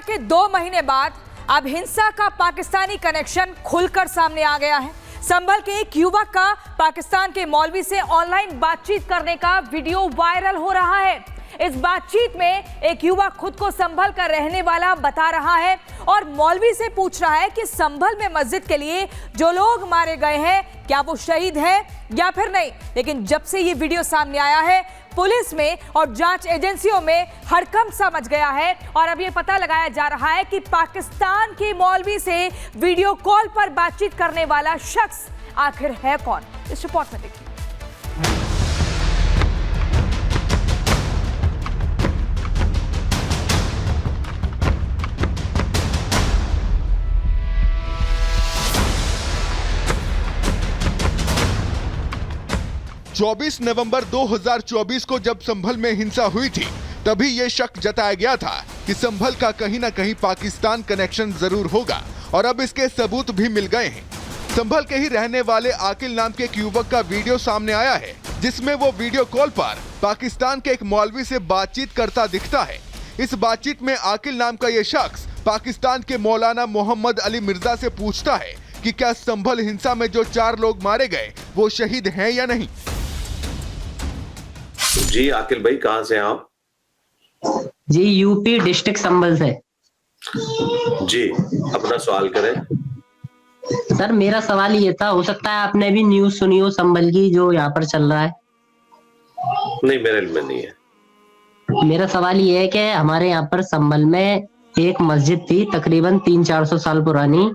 के 2 महीने बाद अब हिंसा का पाकिस्तानी कनेक्शन खुलकर सामने आ गया है। संभल के एक युवक का पाकिस्तान के मौलवी से ऑनलाइन बातचीत करने का वीडियो वायरल हो रहा है। इस बातचीत में एक युवक खुद को संभल का रहने वाला बता रहा है और मौलवी से पूछ रहा है कि संभल में मस्जिद के लिए जो लोग मारे गए हैं क्या वो शहीद है या फिर नहीं। लेकिन जब से ये वीडियो सामने आया है, पुलिस में और जांच एजेंसियों में हड़कंप सा मच गया है और अब ये पता लगाया जा रहा है कि पाकिस्तान के मौलवी से वीडियो कॉल पर बातचीत करने वाला शख्स आखिर है कौन। इस रिपोर्ट में देखिए। चौबीस नवंबर 2024 को जब संभल में हिंसा हुई थी, तभी यह शक जताया गया था कि संभल का कहीं ना कहीं पाकिस्तान कनेक्शन जरूर होगा और अब इसके सबूत भी मिल गए हैं। संभल के ही रहने वाले आकिल नाम के एक युवक का वीडियो सामने आया है, जिसमें वो वीडियो कॉल पर पाकिस्तान के एक मौलवी से बातचीत करता दिखता है। इस बातचीत में आकिल नाम का ये शख्स पाकिस्तान के मौलाना मोहम्मद अली मिर्जा से पूछता है कि क्या संभल हिंसा में जो 4 लोग मारे गए वो शहीद हैं या नहीं। जी आकिल भाई, कहाँ से आप? जी यूपी डिस्ट्रिक्ट संभल से। जी अपना सवाल करें। सर मेरा सवाल ये था, हो सकता है आपने भी न्यूज सुनी हो संभल की जो यहाँ पर चल रहा है। नहीं, मेरे में नहीं है। मेरा सवाल ये है कि हमारे यहाँ पर संभल में एक मस्जिद थी तकरीबन 300-400 साल पुरानी,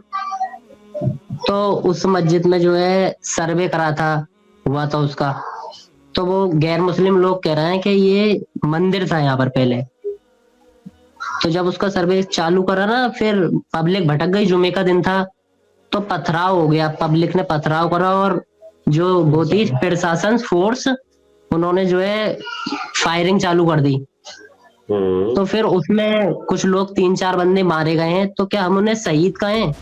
तो उस मस्जिद में जो है सर्वे हुआ था उसका, तो वो गैर मुस्लिम लोग कह रहे हैं कि ये मंदिर था यहाँ पर पहले। तो जब उसका सर्वे चालू करा ना, फिर पब्लिक भटक गई, जुमे का दिन था, तो पथराव हो गया, पब्लिक ने पथराव करा और जो वो थी प्रशासन फोर्स, उन्होंने जो है फायरिंग चालू कर दी। तो फिर उसमें कुछ लोग 3-4 बंदे मारे गए हैं, तो क्या हम उन्हें शहीद कहें?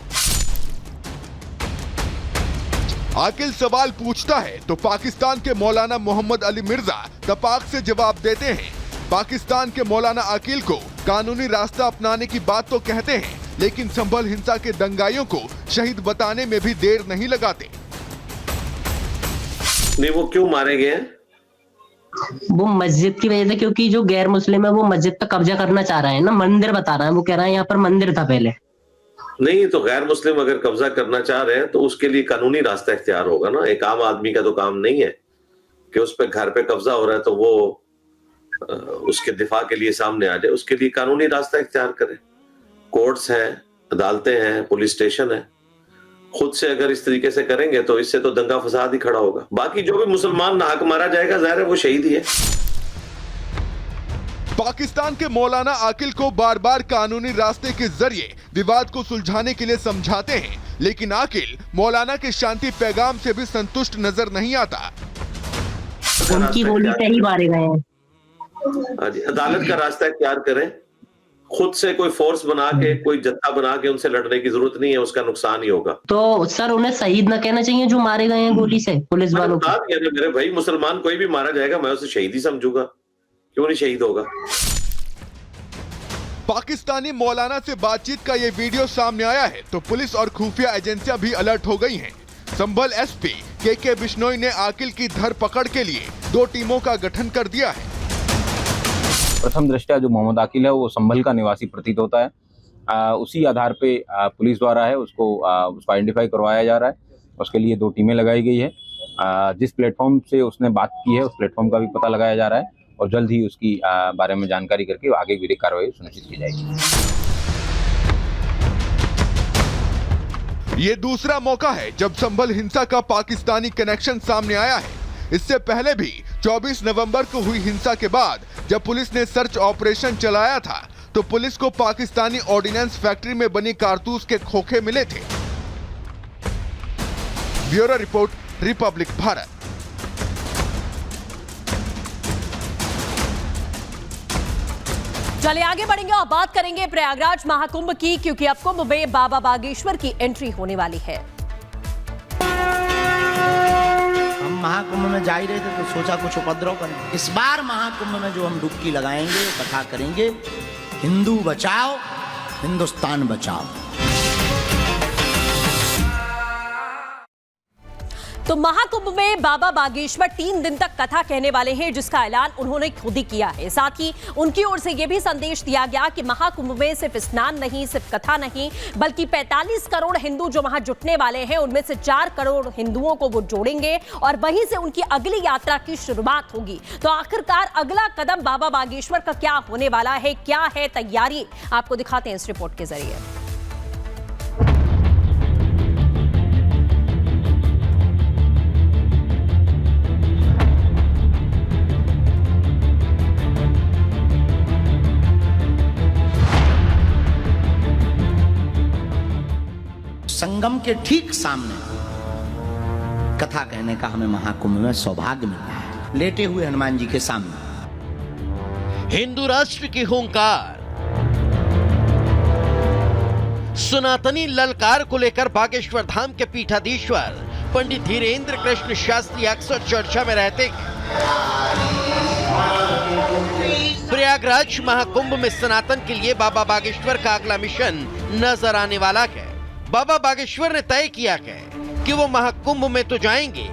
आकिल सवाल पूछता है तो पाकिस्तान के मौलाना मोहम्मद अली मिर्जा तपाक से जवाब देते हैं। पाकिस्तान के मौलाना आकिल को कानूनी रास्ता अपनाने की बात तो कहते हैं, लेकिन संभल हिंसा के दंगाइयों को शहीद बताने में भी देर नहीं लगाते। नहीं, वो क्यों मारे गए हैं? वो मस्जिद की वजह से, क्योंकि जो गैर मुस्लिम है वो मस्जिद पर कब्जा करना चाह रहे हैं ना, मंदिर बता रहा है, वो कह रहा है यहाँ पर मंदिर था पहले। नहीं, तो गैर मुस्लिम अगर कब्जा करना चाह रहे हैं तो उसके लिए कानूनी रास्ता इख्तियार होगा ना। एक आम आदमी का तो काम नहीं है कि उस पे घर पे कब्जा हो रहा है तो वो उसके दिफा के लिए सामने आ जाए। उसके लिए कानूनी रास्ता इख्तियार करे। कोर्ट्स हैं, अदालतें हैं, पुलिस स्टेशन है। खुद से अगर इस तरीके से करेंगे तो इससे तो दंगा फसाद ही खड़ा होगा। बाकी जो भी मुसलमान नाहक मारा जाएगा, जाहिर है वो शहीद ही है। पाकिस्तान के मौलाना आकिल को बार बार कानूनी रास्ते के जरिए विवाद को सुलझाने के लिए समझाते हैं, लेकिन आकिल मौलाना के शांति पैगाम से भी संतुष्ट नजर नहीं आता। उनकी गोली से ही मारे गए हैं। अदालत का रास्ता इख्तियार करें। खुद से कोई फोर्स बना के, कोई जत्था बना के उनसे लड़ने की जरूरत नहीं है, उसका नुकसान ही होगा। तो सर उन्हें शहीद न कहना चाहिए जो मारे गए हैं गोली से, पुलिस वालों को? मेरे भाई, मुसलमान कोई भी मारा जाएगा मैं उसे शहीद ही समझूंगा, क्यों नहीं शहीद होगा। पाकिस्तानी मौलाना से बातचीत का ये वीडियो सामने आया है तो पुलिस और खुफिया एजेंसियां भी अलर्ट हो गई हैं। संभल एसपी के बिश्नोई ने आकिल की धरपकड़ के लिए 2 टीमों का गठन कर दिया है। प्रथम दृष्टया जो मोहम्मद आकिल है वो संभल का निवासी प्रतीत होता है। उसी आधार पे पुलिस द्वारा है उसको आइडेंटिफाई करवाया जा रहा है। उसके लिए 2 टीमें लगाई गई है। जिस प्लेटफॉर्म से उसने बात की है उस प्लेटफॉर्म का भी पता लगाया जा रहा है और जल्द ही उसकी बारे में जानकारी करके आगे विधिक कार्रवाई सुनिश्चित की जाएगी। ये दूसरा मौका है जब संभल हिंसा का पाकिस्तानी कनेक्शन सामने आया है। इससे पहले भी 24 नवंबर को हुई हिंसा के बाद जब पुलिस ने सर्च ऑपरेशन चलाया था तो पुलिस को पाकिस्तानी ऑर्डिनेंस फैक्ट्री में बनी कारतूस के खोखे मिले थे। Bureau report, Republic Bharat. चलिए आगे बढ़ेंगे और बात करेंगे प्रयागराज महाकुंभ की, क्योंकि अब कुंभ में बाबा बागेश्वर की एंट्री होने वाली है। हम महाकुंभ में जा ही रहे थे तो सोचा कुछ उपद्रव करें। इस बार महाकुंभ में जो हम डुबकी लगाएंगे, कथा करेंगे, हिंदू बचाओ हिंदुस्तान बचाओ। तो महाकुंभ में बाबा बागेश्वर 3 दिन तक कथा कहने वाले हैं, जिसका ऐलान उन्होंने खुद ही किया है। साथ ही उनकी ओर से यह भी संदेश दिया गया कि महाकुंभ में सिर्फ स्नान नहीं, सिर्फ कथा नहीं, बल्कि 45 करोड़ हिंदू जो वहां जुटने वाले हैं, उनमें से 4 करोड़ हिंदुओं को वो जोड़ेंगे और वहीं से उनकी अगली यात्रा की शुरुआत होगी। तो आखिरकार अगला कदम बाबा बागेश्वर का क्या होने वाला है, क्या है तैयारी, आपको दिखाते हैं इस रिपोर्ट के जरिए। संगम के ठीक सामने कथा कहने का हमें महाकुंभ में सौभाग्य मिला है, लेटे हुए हनुमान जी के सामने। हिंदू राष्ट्र की हुंकार, सनातनी ललकार को लेकर बागेश्वर धाम के पीठाधीश्वर पंडित धीरेन्द्र कृष्ण शास्त्री अक्सर चर्चा में रहते हैं। प्रयागराज महाकुंभ में सनातन के लिए बाबा बागेश्वर का अगला मिशन नजर आने वाला है। बाबा बागेश्वर ने तय किया है कि वो महाकुंभ में तो जाएंगे,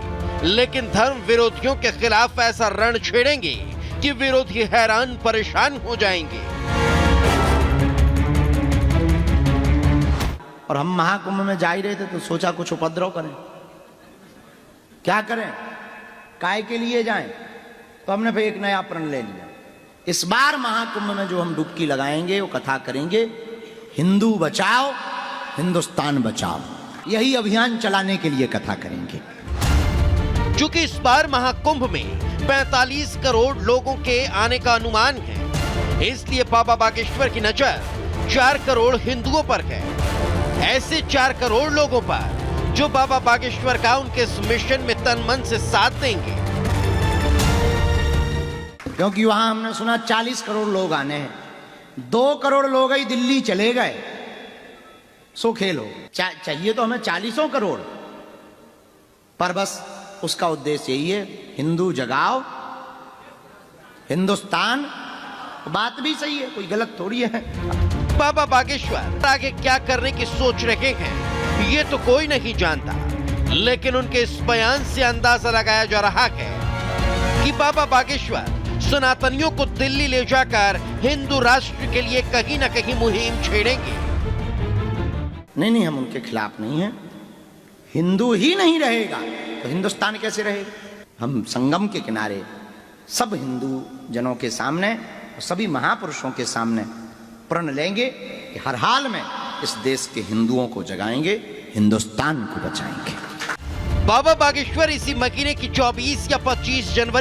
लेकिन धर्म विरोधियों के खिलाफ ऐसा रण छेड़ेंगे कि विरोधी हैरान परेशान हो जाएंगे। और हम महाकुंभ में जा ही रहे थे तो सोचा कुछ उपद्रव करें। क्या करें, काय के लिए जाएं? तो हमने फिर एक नया प्रण ले लिया। इस बार महाकुंभ में जो हम डुबकी लगाएंगे, वो कथा करेंगे, हिंदू बचाओ हिंदुस्तान बचाओ। यही अभियान चलाने के लिए कथा करेंगे। चूंकि इस बार महाकुंभ में 45 करोड़ लोगों के आने का अनुमान है, इसलिए बाबा बागेश्वर की नजर 4 करोड़ हिंदुओं पर है। ऐसे 4 करोड़ लोगों पर जो बाबा बागेश्वर का उनके इस मिशन में तन मन से साथ देंगे। क्योंकि वहां हमने सुना 40 करोड़ लोग आने हैं, 2 करोड़ लोग ही दिल्ली चले गए, सो खेल हो। चाहिए तो हमें 40 करोड़, पर बस उसका उद्देश्य यही है, हिंदू जगाओ हिंदुस्तान। बात भी सही है, कोई गलत थोड़ी है। बाबा बागेश्वर आगे क्या करने की सोच रहे हैं, ये तो कोई नहीं जानता, लेकिन उनके इस बयान से अंदाजा लगाया जा रहा है कि बाबा बागेश्वर सनातनियों को दिल्ली ले जाकर हिंदू राष्ट्र के लिए कहीं ना कहीं मुहिम छेड़ेंगे। नहीं, हम उनके खिलाफ नहीं हैं। हिंदू ही नहीं रहेगा तो हिंदुस्तान कैसे रहेगा? हम संगम के किनारे सब हिंदू जनों के सामने, सभी महापुरुषों के सामने प्रण लेंगे कि हर हाल में इस देश के हिंदुओं को जगाएंगे, हिंदुस्तान को बचाएंगे। बाबा बागेश्वर इसी महीने की 24 या 25 जनवरी